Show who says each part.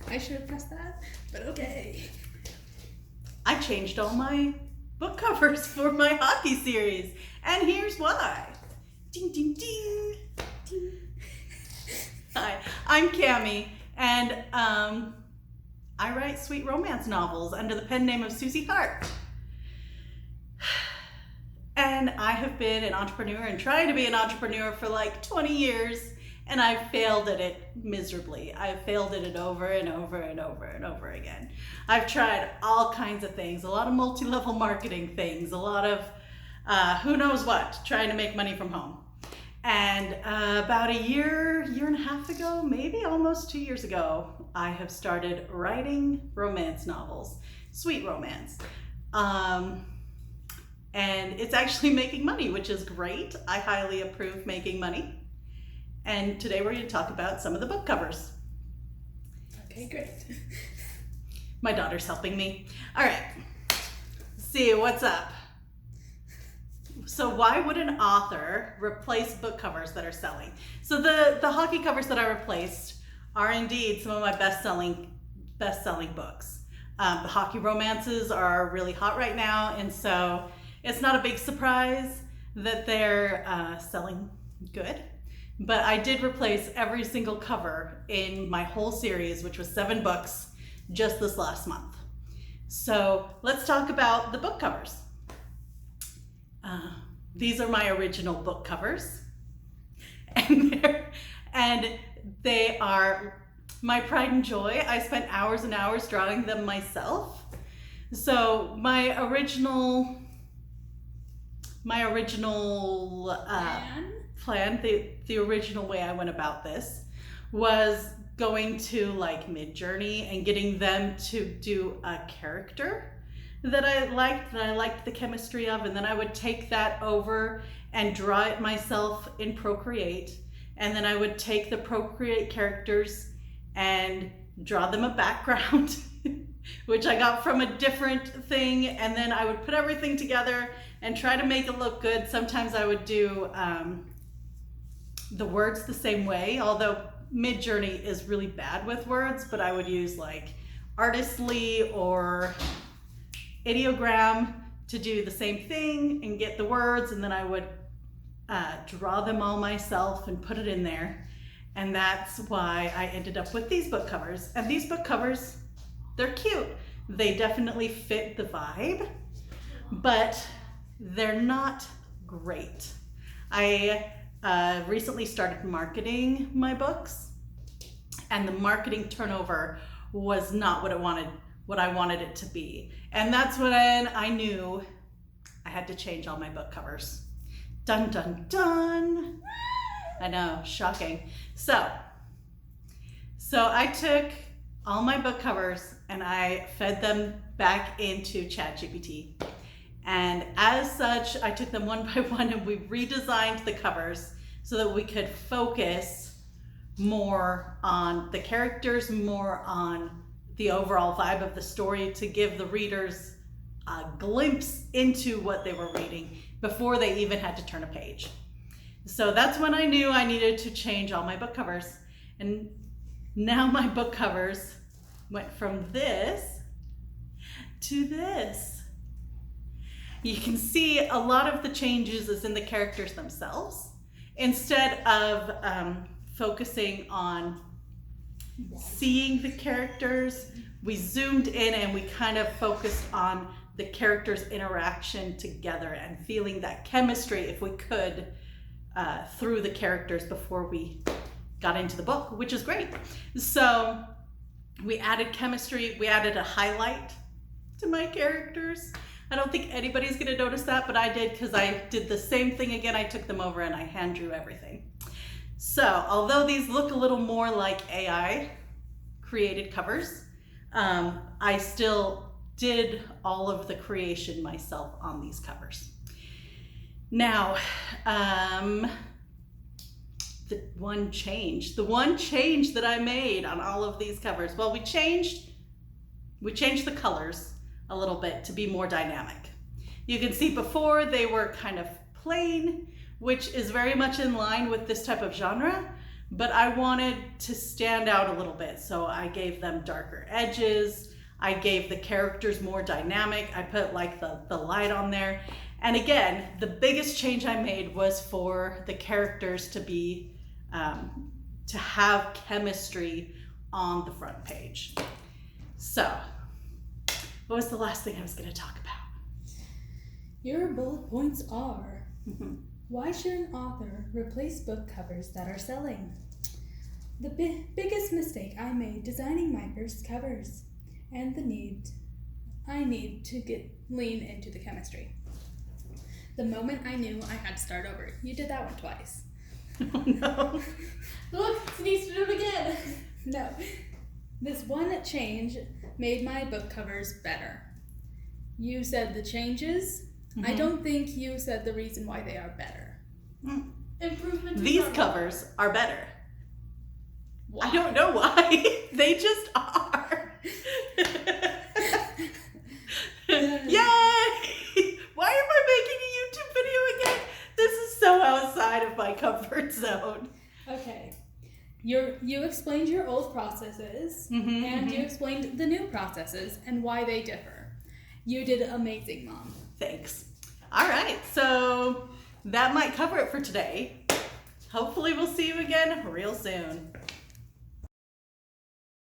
Speaker 1: I should have pressed that, but okay.
Speaker 2: I changed all my book covers for my hockey series, and here's why. Ding, ding, ding. Ding. Hi, I'm Cami, and I write sweet romance novels under the pen name of Susie Hart. And I have been an entrepreneur and trying to be an entrepreneur for like 20 years, and I've failed at it miserably. I've failed at it over and over and over and over again. I've tried all kinds of things, a lot of multi-level marketing things, a lot of who knows what, trying to make money from home. And about a year and a half ago, maybe almost 2 years ago, I have started writing romance novels, sweet romance. And it's actually making money, which is great. I highly approve making money. And today we're going to talk about some of the book covers.
Speaker 1: Okay, great.
Speaker 2: My daughter's helping me. All right, see what's up. So why would an author replace book covers that are selling? So the hockey covers that I replaced are indeed some of my best-selling books. The hockey romances are really hot right now, and so it's not a big surprise that they're selling good. But I did replace every single cover in my whole series, which was 7 books, just this last month. So let's talk about the book covers. These are my original book covers, and they are my pride and joy. I spent hours and hours drawing them myself. So my original plan, the original way I went about this was going to like Midjourney and getting them to do a character that I liked the chemistry of, and then I would take that over and draw it myself in Procreate, and then I would take the Procreate characters and draw them a background which I got from a different thing, and then I would put everything together and try to make it look good. Sometimes I would do the words the same way, although Midjourney is really bad with words, but I would use like Artistly or Ideogram to do the same thing and get the words, and then I would draw them all myself and put it in there. And that's why I ended up with these book covers. And these book covers, they're cute. They definitely fit the vibe, but they're not great. I recently started marketing my books, and the marketing turnover was not what I wanted it to be. And that's when I knew I had to change all my book covers. Dun, dun, dun. I know, shocking. So I took all my book covers and I fed them back into ChatGPT. And as such, I took them one by one and we redesigned the covers so that we could focus more on the characters, more on the overall vibe of the story, to give the readers a glimpse into what they were reading before they even had to turn a page. So that's when I knew I needed to change all my book covers. And now my book covers went from this to this. You can see a lot of the changes is in the characters themselves. Instead of focusing on seeing the characters, we zoomed in and we kind of focused on the characters' interaction together and feeling that chemistry, if we could, through the characters before we got into the book, which is great. So we added chemistry, we added a highlight to my characters. I don't think anybody's gonna notice that, but I did, because I did the same thing again. I took them over and I hand drew everything. So although these look a little more like AI created covers, I still did all of the creation myself on these covers. Now, the one change that I made on all of these covers, well, we changed the colors a little bit to be more dynamic. You can see before they were kind of plain, which is very much in line with this type of genre, but I wanted to stand out a little bit. So I gave them darker edges. I gave the characters more dynamic. I put like the light on there. And again, the biggest change I made was for the characters to be, to have chemistry on the front page. So, what was the last thing I was going to talk about?
Speaker 1: Your bullet points are: why should an author replace book covers that are selling? The biggest mistake I made designing my first covers, and the need to lean into the chemistry. The moment I knew I had to start over. You did that one twice.
Speaker 2: Oh no.
Speaker 1: Look, she needs to do it again. No. This one change made my book covers better. You said the changes. I don't think you said the reason why they are better. Improvement.
Speaker 2: These covers are better.
Speaker 1: Why?
Speaker 2: I don't know why. They just are. Yay! Why am I making a YouTube video again? This is so outside of my comfort zone.
Speaker 1: Okay. You explained your old processes, and you explained the new processes and why they differ. You did amazing, Mom.
Speaker 2: Thanks. All right, so that might cover it for today. Hopefully we'll see you again real soon.